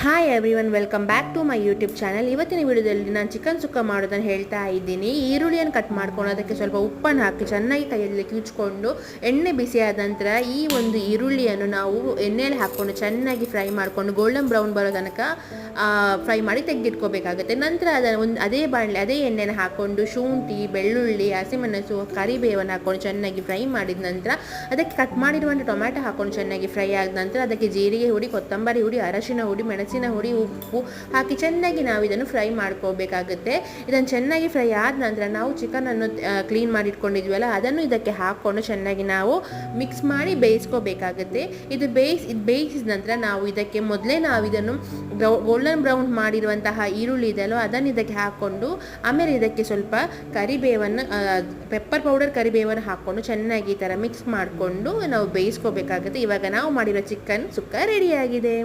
Hi everyone, welcome back to my YouTube channel. ಇವತ್ತಿನ ವಿಡಿಯೋದಲ್ಲಿ ನಾನು ಚಿಕನ್ ಸುಕ್ಕ ಮಾಡೋದನ್ನು ಹೇಳ್ತಾ ಇದ್ದೀನಿ. ಈರುಳ್ಳಿಯನ್ನು ಕಟ್ ಮಾಡ್ಕೊಂಡು ಅದಕ್ಕೆ ಸ್ವಲ್ಪ ಉಪ್ಪನ್ನು ಹಾಕಿ ಚೆನ್ನಾಗಿ ಕೈಯಲ್ಲಿ ಕಿವುಚ್ಕೊಂಡು ಎಣ್ಣೆ ಬಿಸಿಯಾದ ನಂತರ ಈ ಒಂದು ಈರುಳ್ಳಿಯನ್ನು ನಾವು ಎಣ್ಣೆಯಲ್ಲಿ ಹಾಕ್ಕೊಂಡು ಚೆನ್ನಾಗಿ ಫ್ರೈ ಮಾಡಿಕೊಂಡು ಗೋಲ್ಡನ್ ಬ್ರೌನ್ ಬರೋ ತನಕ ಫ್ರೈ ಮಾಡಿ ತೆಗೆದಿಟ್ಕೋಬೇಕಾಗುತ್ತೆ. ನಂತರ ಅದನ್ನು ಅದೇ ಎಣ್ಣೆನ ಹಾಕ್ಕೊಂಡು ಶುಂಠಿ, ಬೆಳ್ಳುಳ್ಳಿ, ಹಸಿಮೆಣಸು, ಕರಿಬೇವನ್ನು ಹಾಕ್ಕೊಂಡು ಚೆನ್ನಾಗಿ ಫ್ರೈ ಮಾಡಿದ ನಂತರ ಅದಕ್ಕೆ ಕಟ್ ಮಾಡಿರುವಂಥ ಟೊಮ್ಯಾಟೊ ಹಾಕ್ಕೊಂಡು ಚೆನ್ನಾಗಿ ಫ್ರೈ ಆದ ನಂತರ ಅದಕ್ಕೆ ಜೀರಿಗೆ ಹುಡಿ, ಕೊತ್ತಂಬರಿ ಹುಡಿ, ಅರಶಿನ ಹುಡಿ, ಮೆಣಸಿನ ಹುಡಿ, ಉಪ್ಪು ಹಾಕಿ ಚೆನ್ನಾಗಿ ನಾವು ಇದನ್ನು ಫ್ರೈ ಮಾಡ್ಕೋಬೇಕಾಗುತ್ತೆ. ಇದನ್ನು ಚೆನ್ನಾಗಿ ಫ್ರೈ ಆದ ನಂತರ ನಾವು ಚಿಕನನ್ನು ಕ್ಲೀನ್ ಮಾಡಿ ಇಟ್ಕೊಂಡಿದ್ವಲ್ಲ ಅದನ್ನು ಇದಕ್ಕೆ ಹಾಕ್ಕೊಂಡು ಚೆನ್ನಾಗಿ ನಾವು ಮಿಕ್ಸ್ ಮಾಡಿ ಬೇಯಿಸ್ಕೋಬೇಕಾಗುತ್ತೆ. ಇದು ಬೇಯಿಸಿದ ನಂತರ ನಾವು ಇದಕ್ಕೆ ಮೊದಲೇ ನಾವು ಇದನ್ನು ಗೋಲ್ಡನ್ ಬ್ರೌನ್ ಮಾಡಿರುವಂತಹ ಈರುಳ್ಳಿ ಇದೆಯಲ್ಲೋ ಅದನ್ನು ಇದಕ್ಕೆ ಹಾಕ್ಕೊಂಡು ಆಮೇಲೆ ಇದಕ್ಕೆ ಸ್ವಲ್ಪ ಕರಿಬೇವನ್ನು, ಪೆಪ್ಪರ್ ಪೌಡರ್, ಕರಿಬೇವನ್ನು ಹಾಕ್ಕೊಂಡು ಚೆನ್ನಾಗಿ ಈ ಥರ ಮಿಕ್ಸ್ ಮಾಡಿಕೊಂಡು ನಾವು ಬೇಯಿಸ್ಕೋಬೇಕಾಗುತ್ತೆ. ಇವಾಗ ನಾವು ಮಾಡಿರೋ ಚಿಕನ್ ಸುಕ್ಕ ರೆಡಿಯಾಗಿದೆ.